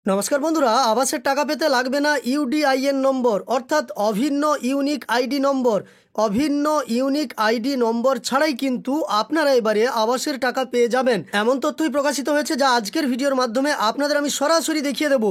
নমস্কার বন্ধুরা, আবাসের টাকা পেতে লাগবে না ইউডিআইএন নম্বর অর্থাৎ অভিন্ন ইউনিক আইডি নম্বর। অভিন্ন ইউনিক আইডি নম্বর ছাড়াই কিন্তু আপনারা এবারে আবাসের টাকা পেয়ে যাবেন, এমন তথ্যই প্রকাশিত হয়েছে, যা আজকের ভিডিওর মাধ্যমে আপনাদের আমি সরাসরি দেখিয়ে দেব।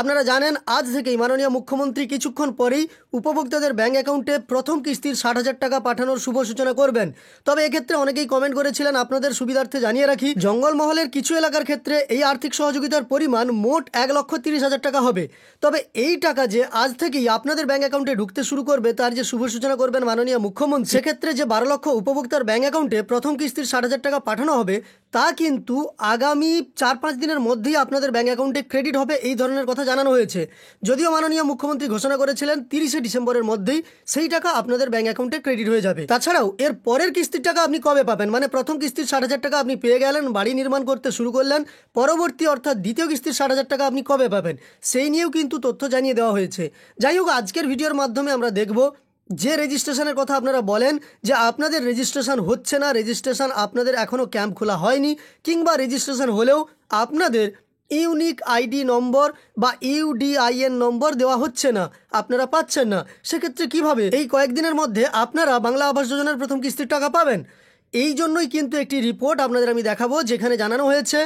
আপনারা জানেন আজ থেকেই মাননীয় মুখ্যমন্ত্রী কিছুক্ষণ পরেই উপভোক্তাদের ব্যাঙ্ক অ্যাকাউন্টে প্রথম কিস্তির 60,000 টাকা পাঠানোর শুভ সূচনা করবেন। তবে এক্ষেত্রে অনেকেই কমেন্ট করেছিলেন, আপনাদের সুবিধার্থে জানিয়ে রাখি, জঙ্গলমহলের কিছু এলাকার ক্ষেত্রে এই আর্থিক সহযোগিতার পরিমাণ মোট 1,30,000 টাকা হবে। তবে এই টাকা যে আজ থেকেই আপনাদের ব্যাঙ্ক অ্যাকাউন্টে ঢুকতে শুরু করবে, তার যে শুভ সূচনা করবেন মাননীয় মুখ্যমন্ত্রী, সেক্ষেত্রে যে 12 লক্ষ উপভোক্তার ব্যাঙ্ক অ্যাকাউন্টে প্রথম কিস্তির 60,000 টাকা পাঠানো হবে, তা কিন্তু আগামী 4-5 দিনের মধ্যেই আপনাদের ব্যাঙ্ক অ্যাকাউন্টে ক্রেডিট হবে, এই ধরনের কথা জানানো হয়েছে। যদিও মাননীয় মুখ্যমন্ত্রী ঘোষণা করেছিলেন 30শে ডিসেম্বরের মধ্যেই সেই টাকা আপনাদের ব্যাঙ্ক অ্যাকাউন্টে ক্রেডিট হয়ে যাবে। তাছাড়াও এর পরের কিস্তির টাকা আপনি কবে পাবেন, মানে প্রথম কিস্তির 60,000 টাকা আপনি পেয়ে গেলেন, বাড়ি নির্মাণ করতে শুরু করলেন, পরবর্তী অর্থাৎ দ্বিতীয় কিস্তির 60,000 টাকা আপনি কবে পাবেন, সেই নিয়েও কিন্তু তথ্য জানিয়ে দেওয়া হয়েছে। যাই হোক, আজকের ভিডিওর মাধ্যমে আমরা দেখব যে রেজিস্ট্রেশনের কথা আপনারা বলেন যে আপনাদের রেজিস্ট্রেশন হচ্ছে না, রেজিস্ট্রেশন আপনাদের এখনও ক্যাম্প খোলা হয়নি, কিংবা রেজিস্ট্রেশন হলেও আপনাদের ইউনিক আইডি নম্বর বা ইউডিআইএন নম্বর দেওয়া হচ্ছে না, আপনারা পাচ্ছেন না, সেক্ষেত্রে কিভাবে এই কয়েকদিনের মধ্যে আপনারা বাংলা আবাস যোজনার প্রথম কিস্তির টাকা পাবেন? এই জন্যই কিন্তু একটি রিপোর্ট আপনাদের আমি দেখাবো, যেখানে জানানো হয়েছে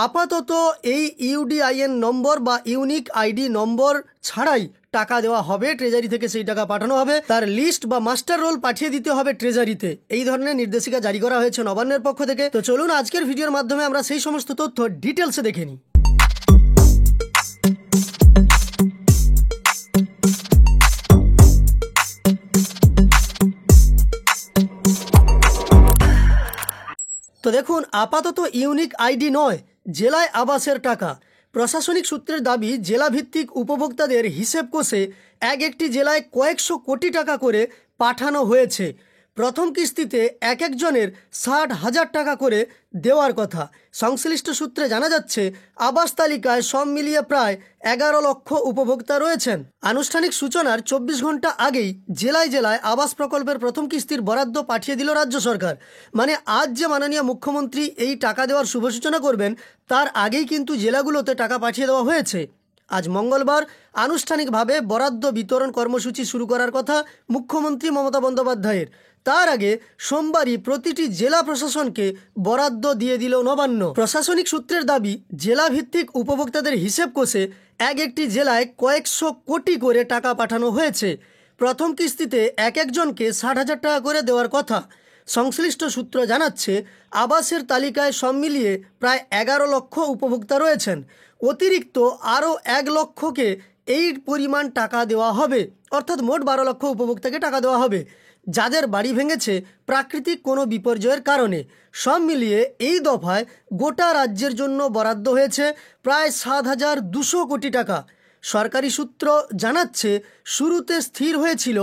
আপাতত এই ইউডিআইএন নম্বর বা ইউনিক আইডি নম্বর ছাড়াই টাকা দেওয়া হবে, ট্রেজারি থেকে সেই টাকা পাঠানো হবে, তার লিস্ট বা মাস্টার রোল পাঠিয়ে দিতে হবে ট্রেজারিতে, এই ধরনের নির্দেশিকা জারি করা হয়েছে নবান্নের পক্ষ থেকে। তো চলুন আজকের ভিডিওর মাধ্যমে আমরা সেই সমস্ত তথ্য ডিটেলসে দেখে নিই। তো দেখুন, আপাতত ইউনিক আইডি নয়, জেলায় আবাসের টাকা। প্রশাসনিক সূত্রের দাবি, জেলাভিত্তিক উপভোক্তাদের হিসেব কষে একটি জেলায় কয়েকশো কোটি টাকা করে পাঠানো হয়েছে। প্রথম কিস্তিতে এক একজনের 60,000 টাকা করে দেওয়ার কথা। সংশ্লিষ্ট সূত্রে জানা যাচ্ছে আবাস তালিকায় সব মিলিয়ে প্রায় 11 লক্ষ উপভোক্তা রয়েছেন। আনুষ্ঠানিক সূচনার 24 ঘন্টা আগেই জেলায় জেলায় আবাস প্রকল্পের প্রথম কিস্তির বরাদ্দ পাঠিয়ে দিল রাজ্য সরকার। মানে আজ যে মাননীয় মুখ্যমন্ত্রী এই টাকা দেওয়ার শুভ সূচনা করবেন, তার আগেই কিন্তু জেলাগুলোতে টাকা পাঠিয়ে দেওয়া হয়েছে। আজ মঙ্গলবার আনুষ্ঠানিকভাবে বরাদ্দ বিতরণ কর্মসূচি শুরু করার কথা মুখ্যমন্ত্রী মমতা বন্দ্যোপাধ্যায়ের। তার আগে সোমবারই প্রতিটি জেলা প্রশাসনকে বরাদ্দ দিয়ে দিল নবান্ন। প্রশাসনিক সূত্রের দাবি, জেলাভিত্তিক উপভোক্তাদের হিসেব কষে একটি জেলায় কয়েকশো কোটি করে টাকা পাঠানো হয়েছে। প্রথম কিস্তিতে এক একজনকে 60,000 টাকা করে দেওয়ার কথা। সংশ্লিষ্ট সূত্র জানাচ্ছে আবাসের তালিকায় সব মিলিয়ে প্রায় 11 লক্ষ উপভোক্তা রয়েছেন। অতিরিক্ত আরও 1 লক্ষকে এই পরিমাণ টাকা দেওয়া হবে, অর্থাৎ মোট 12 লক্ষ উপভোক্তাকে টাকা দেওয়া হবে, যাদের বাড়ি ভেঙেছে প্রাকৃতিক কোনো বিপর্যয়ের কারণে। সব মিলিয়ে এই দফায় গোটা রাজ্যের জন্য বরাদ্দ হয়েছে প্রায় 7,200 কোটি টাকা। সরকারি সূত্র জানাচ্ছে শুরুতে স্থির হয়েছিল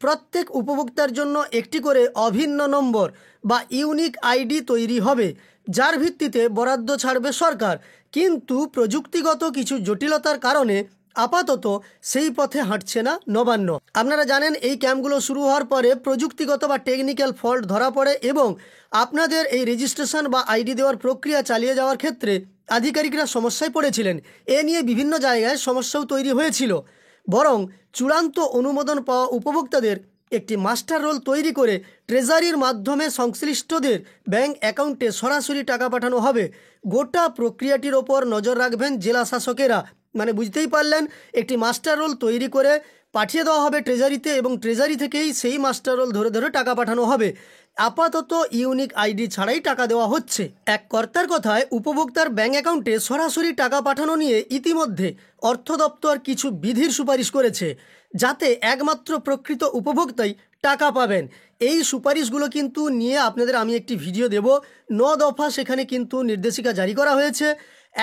প্রত্যেক উপভোক্তার জন্য একটি করে অভিন্ন নম্বর বা ইউনিক আইডি তৈরি হবে, যার ভিত্তিতে বরাদ্দ ছাড়বে সরকার। কিন্তু প্রযুক্তিগত কিছু জটিলতার কারণে আপাতত সেই পথে হাঁটছে না নবান্ন। আপনারা জানেন এই ক্যাম্পগুলো শুরু হওয়ার পরে প্রযুক্তিগত বা টেকনিক্যাল ফল্ট ধরা পড়ে এবং আপনাদের এই রেজিস্ট্রেশন বা আইডি দেওয়ার প্রক্রিয়া চালিয়ে যাওয়ার ক্ষেত্রে আধিকারিকরা সমস্যায় পড়েছিলেন। এ নিয়ে বিভিন্ন জায়গায় সমস্যাও তৈরি হয়েছিল। বরং চূড়ান্ত অনুমোদন পাওয়া উপভোক্তাদের একটি মাস্টার রোল তৈরি করে ট্রেজারির মাধ্যমে সংশ্লিষ্টদের ব্যাংক অ্যাকাউন্টে সরাসরি টাকা পাঠানো হবে। গোটা প্রক্রিয়াটির ওপর নজর রাখবেন জেলা শাসকেরা। মানে বুঝতেই পারলেন, একটি মাস্টার রোল তৈরি করে পাঠিয়ে দেওয়া হবে ট্রেজারিতে এবং ট্রেজারি থেকেই সেই মাস্টার রোল ধরে ধরে টাকা পাঠানো হবে। আপাতত ইউনিক আইডি ছাড়াই টাকা দেওয়া হচ্ছে। এক কর্তার কথায়, উপভোক্তার ব্যাঙ্ক অ্যাকাউন্টে সরাসরি টাকা পাঠানো নিয়ে ইতিমধ্যে অর্থ দপ্তর কিছু বিধির সুপারিশ করেছে, যাতে একমাত্র প্রকৃত উপভোক্তাই টাকা পাবেন। এই সুপারিশগুলো কিন্তু নিয়ে আপনাদের আমি একটি ভিডিও দেব। 9 দফা সেখানে কিন্তু নির্দেশিকা জারি করা হয়েছে।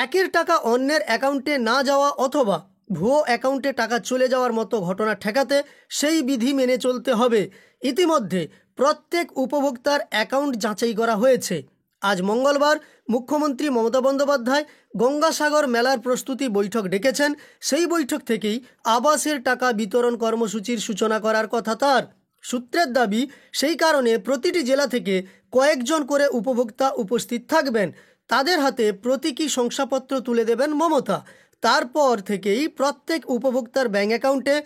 একের টাকা অন্যের অ্যাকাউন্টে না যাওয়া অথবা ভুয়ো অ্যাকাউন্টে টাকা চলে যাওয়ার মতো ঘটনা ঠেকাতে সেই বিধি মেনে চলতে হবে। ইতিমধ্যে প্রত্যেক উপভোক্তার অ্যাকাউন্ট যাচাই করা হয়েছে। আজ মঙ্গলবার মুখ্যমন্ত্রী মমতা বন্দ্যোপাধ্যায় গঙ্গাসাগর মেলার প্রস্তুতি বৈঠক ডেকেছেন। সেই বৈঠক থেকেই আবাসের টাকা বিতরণ কর্মসূচির সূচনা করার কথা তার। সূত্রের দাবি, সেই কারণে প্রতিটি জেলা থেকে কয়েকজন করে উপভোক্তা উপস্থিত থাকবেন। তাদের হাতে প্রতীকী শংসাপত্র তুলে দেবেন মমতা। তারপর থেকেই প্রত্যেক উপভোক্তার ব্যাঙ্ক অ্যাকাউন্টে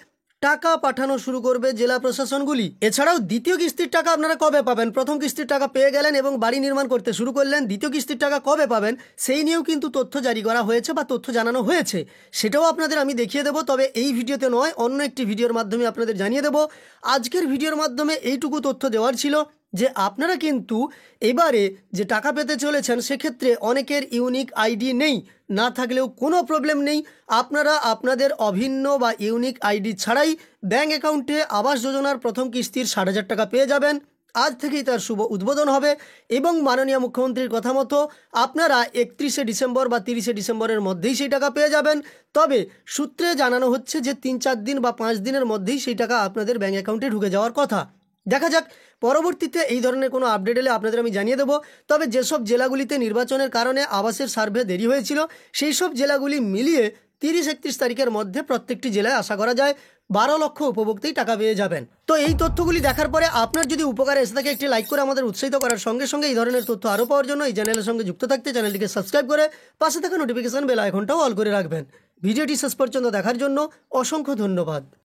টাকা পাঠানো শুরু করবে জেলা প্রশাসনগুলি। এছাড়াও দ্বিতীয় কিস্তির টাকা আপনারা কবে পাবেন? প্রথম কিস্তির টাকা পেয়ে গেলেন এবং বাড়ি নির্মাণ করতে শুরু করলেন, দ্বিতীয় কিস্তির টাকা কবে পাবেন সেই নিয়েও কিন্তু তথ্য জারি করা হয়েছে বা তথ্য জানানো হয়েছে, সেটাও আপনাদের আমি দেখিয়ে দেবো। তবে এই ভিডিওতে নয়, অন্য একটি ভিডিওর মাধ্যমে আপনাদের জানিয়ে দেবো। আজকের ভিডিওর মাধ্যমে এইটুকু তথ্য দেওয়ার ছিল যে আপনারা কিন্তু এবারে যে টাকা পেতে চলেছেন সেক্ষেত্রে অনেকের ইউনিক আইডি নেই, না থাকলেও কোনো প্রবলেম নেই। আপনারা আপনাদের অভিন্ন বা ইউনিক আইডি ছাড়াই ব্যাঙ্ক অ্যাকাউন্টে আবাস যোজনার প্রথম কিস্তির 60,000 টাকা পেয়ে যাবেন। আজ থেকেই তার শুভ উদ্বোধন হবে এবং মাননীয় মুখ্যমন্ত্রীর কথা মতো আপনারা 31শে ডিসেম্বর বা 30শে ডিসেম্বরের মধ্যেই সেই টাকা পেয়ে যাবেন। তবে সূত্রে জানানো হচ্ছে যে 3-4 দিন বা 5 দিনের মধ্যেই সেই টাকা আপনাদের ব্যাঙ্ক অ্যাকাউন্টে ঢুকে যাওয়ার কথা। দেখা যাক, পরবর্তীতে এই ধরনের কোনো আপডেট এলে আপনাদের আমি জানিয়ে দেবো। তবে যেসব জেলাগুলিতে নির্বাচনের কারণে আবাসের সার্ভে দেরি হয়েছিল সেই সব জেলাগুলি মিলিয়ে 30-31 তারিখের মধ্যে প্রত্যেকটি জেলায় আশা করা যায় 12 লক্ষ উপভোক্তাই টাকা পেয়ে যাবেন। তো এই তথ্যগুলি দেখার পরে আপনার যদি উপকারে এসে থাকে একটি লাইক করে আমাদের উৎসাহিত করার সঙ্গে সঙ্গে এই ধরনের তথ্য আরও পাওয়ার জন্য এই চ্যানেলের সঙ্গে যুক্ত থাকতে চ্যানেলটিকে সাবস্ক্রাইব করে পাশে থাকা নোটিফিকেশন বেল আইকনটাও অল করে রাখবেন। ভিডিওটি শেষ পর্যন্ত দেখার জন্য অসংখ্য ধন্যবাদ।